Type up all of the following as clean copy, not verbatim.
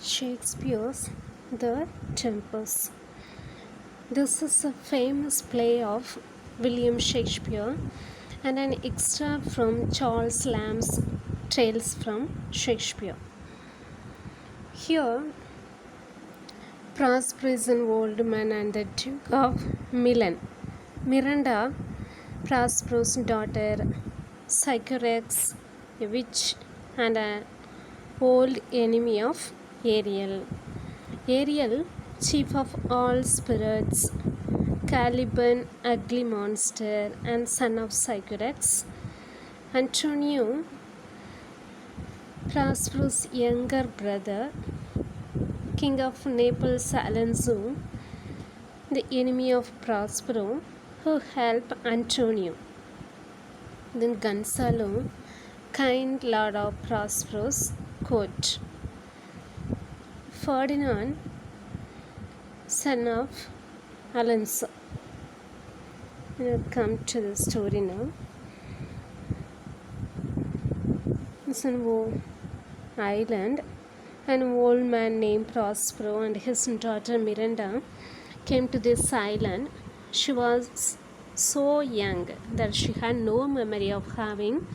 Shakespeare's The Tempest. This is a famous play of William Shakespeare and an extract from Charles Lamb's Tales from Shakespeare. Here, Prosperous an old man and the Duke of Milan. Miranda, Prospero's daughter, Sycorax, a witch and an old enemy of Ariel. Ariel, chief of all spirits, Caliban, ugly monster and son of Sycorax, Antonio, Prospero's younger brother, king of Naples Alonso, the enemy of Prospero, who helped Antonio. Then Gonzalo, kind lord of Prospero's court. Ferdinand, son of Alonso. We'll come to the story now. It's an island. An old man named Prospero and his daughter Miranda came to this island. She was so young that she had no memory of having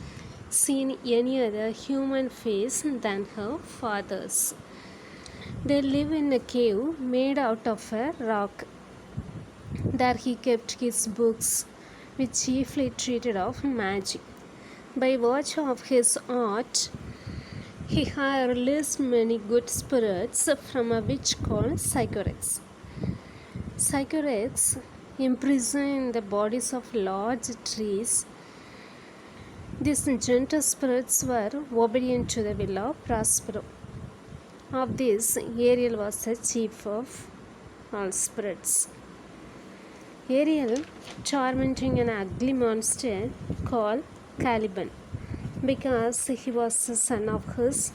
seen any other human face than her father's. They live in a cave made out of a rock. There he kept his books, which chiefly treated of magic. By virtue of his art, he had released many good spirits from a witch called Sycorax. Sycorax imprisoned in the bodies of large trees. These gentle spirits were obedient to the will of Prospero. Of this, Ariel was the chief of all spirits. Ariel tormenting an ugly monster called Caliban because he was the son of his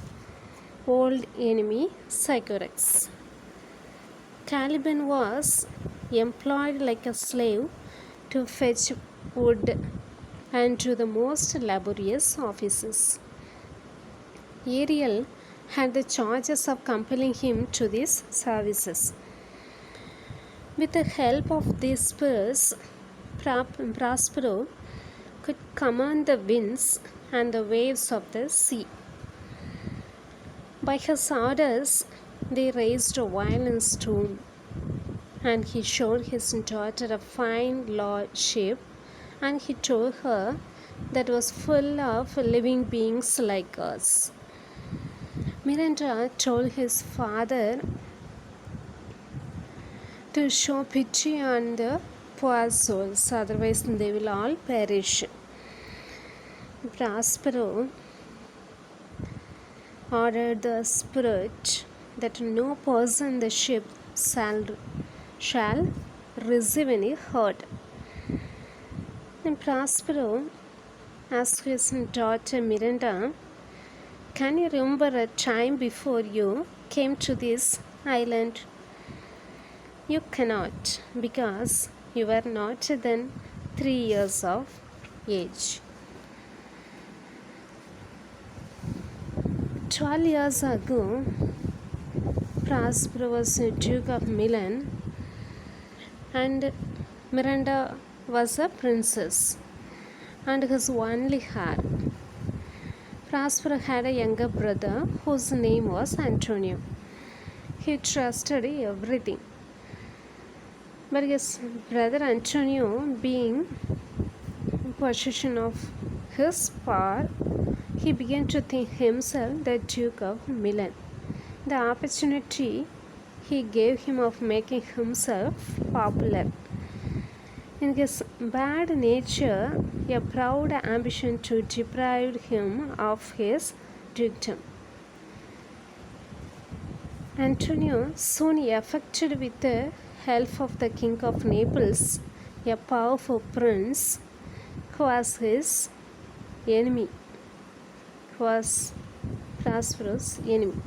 old enemy Sycorax. Caliban was employed like a slave to fetch wood and to the most laborious offices. Ariel had the charges of compelling him to these services. With the help of these spurs, Prospero could command the winds and the waves of the sea. By his orders, they raised a violent storm, and he showed his daughter a fine large ship, and he told her that was full of living beings like us. Miranda told his father to show pity on the poor souls, otherwise they will all perish. Prospero ordered the spirit that no person in the ship shall receive any hurt. Then Prospero asked his daughter Miranda, "Can you remember a time before you came to this island?" "You cannot, because you were not then 3 years of age." 12 years ago, Prospero was Duke of Milan and Miranda was a princess and his only heir. Prospero had a younger brother whose name was Antonio. He trusted everything. But his brother Antonio, being in possession of his power, he began to think himself the Duke of Milan. The opportunity he gave him of making himself popular. In his bad nature, a proud ambition to deprive him of his dukedom. Antonio soon effected, with the help of the King of Naples, a powerful prince who was his enemy, who was Prospero's enemy.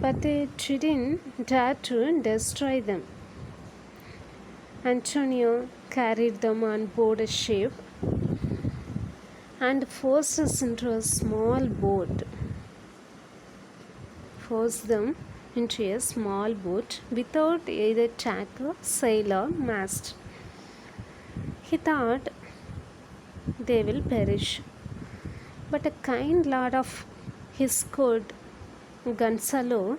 But they didn't dare to destroy them. Antonio carried them on board a ship and forced us into a small boat. forced them into a small boat without either tack, sail, or mast. He thought they will perish. But a kind lord of his court, Gonzalo,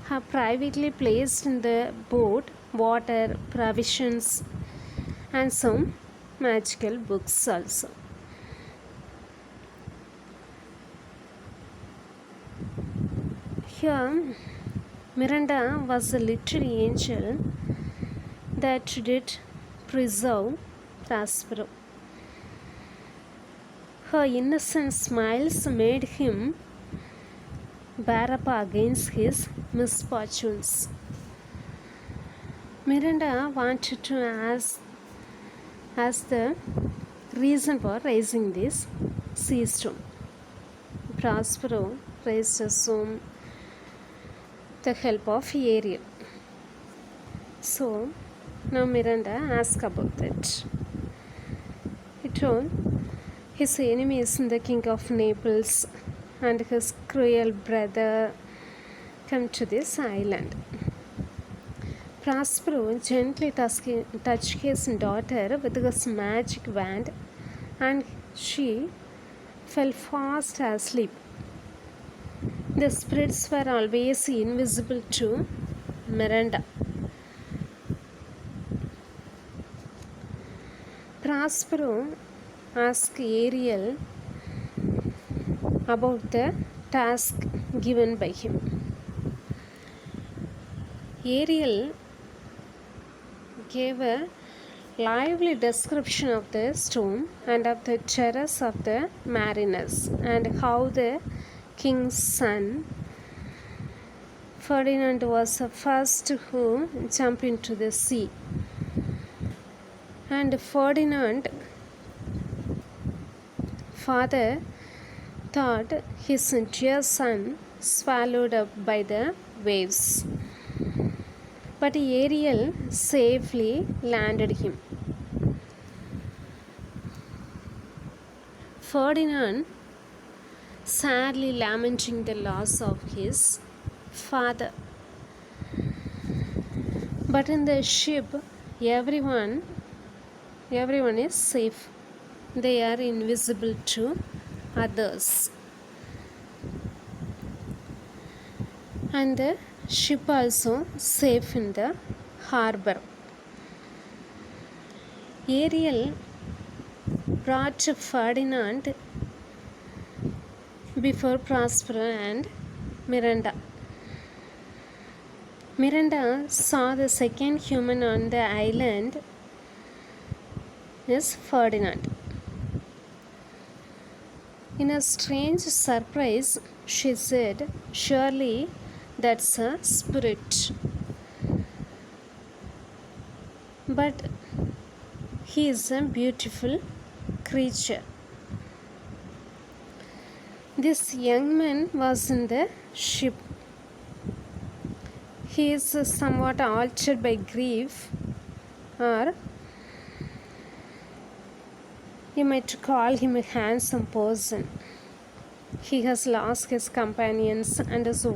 had privately placed in the boat water, provisions, and some magical books also. Here, Miranda was a little angel that did preserve Prospero. Her innocent smiles made him bear up against his misfortunes. Miranda wanted to ask the reason for raising this sea storm. Prospero raised a storm the help of Ariel. So now Miranda asked about it. He told his enemy is the king of Naples and his cruel brother come to this island. Prospero gently touched his daughter with his magic wand and she fell fast asleep. The spirits were always invisible to Miranda. Prospero asked Ariel about the task given by him. Ariel gave a lively description of the storm and of the terrors of the mariners and how the king's son Ferdinand was the first who jumped into the sea. And Ferdinand's father thought his dear son swallowed up by the waves. But Ariel safely landed him. Ferdinand, sadly lamenting the loss of his father. But in the ship, everyone is safe. They are invisible to others. And the ship also safe in the harbor. Ariel brought Ferdinand before Prospero and Miranda. Miranda saw the second human on the island is Ferdinand. In a strange surprise, she said, "Surely that's a spirit." But he is a beautiful creature. This young man was in the ship. He is somewhat altered by grief, or you might call him a handsome person. He has lost his companions and is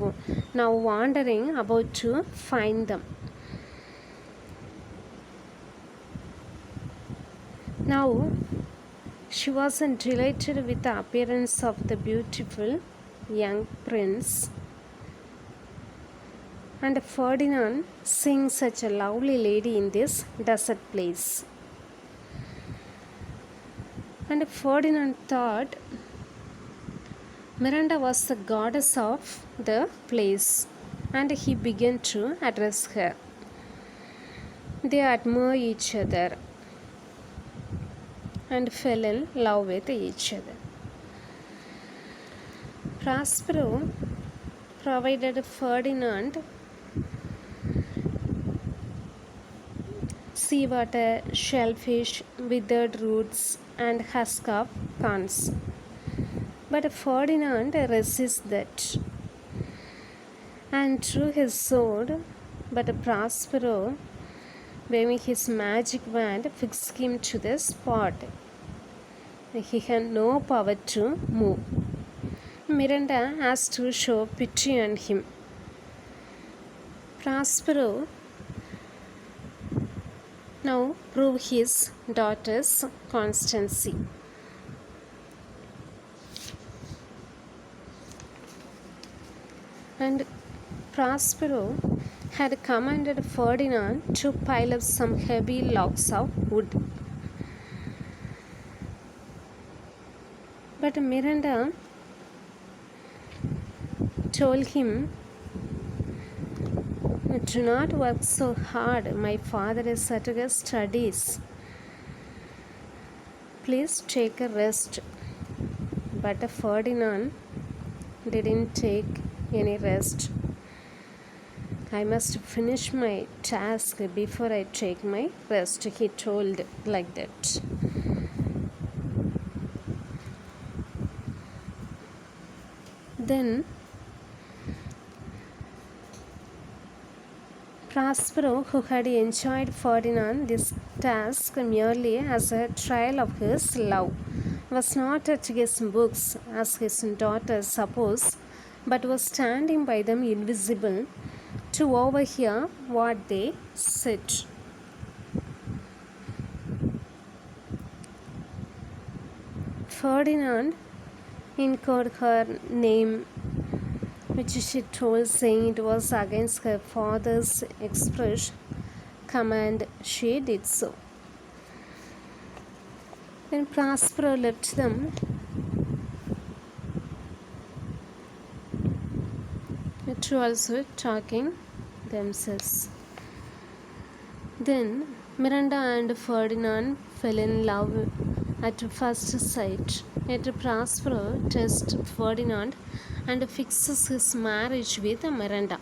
now wandering about to find them. Now, she was delighted with the appearance of the beautiful young prince. And Ferdinand seeing such a lovely lady in this desert place. And Ferdinand thought Miranda was the goddess of the place, and he began to address her. They admired each other and fell in love with each other. Prospero provided Ferdinand seawater, shellfish, withered roots, and husk of corns. But Ferdinand resisted that and drew his sword, but Prospero, waving his magic wand, fixed him to the spot. He had no power to move. Miranda asked to show pity on him. Prospero now proved his daughter's constancy. And Prospero had commanded Ferdinand to pile up some heavy logs of wood. But Miranda told him, "Do not work so hard. My father is at his studies. Please take a rest." But Ferdinand didn't take any rest. "I must finish my task before I take my rest," he told like that. Then Prospero, who had enjoyed Ferdinand this task merely as a trial of his love, was not at his books as his daughter supposed, but was standing by them invisible to overhear what they said. Ferdinand incurred her name, which she told, saying it was against her father's express command she did so. When Prospero left them, it also talking themselves. Then Miranda and Ferdinand fell in love at first sight. Yet Prospero tests Ferdinand and fixes his marriage with Miranda.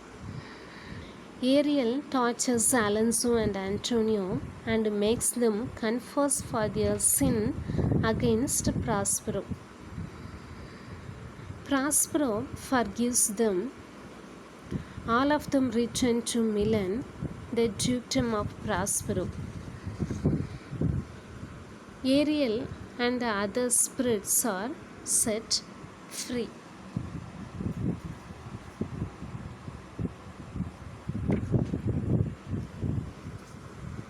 Ariel tortures Alonso and Antonio and makes them confess for their sin against Prospero. Prospero forgives them. All of them return to Milan, the dukedom of Prospero. Ariel and the other spirits are set free.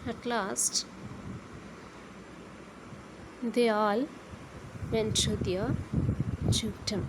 At last, they all went to their dukedom.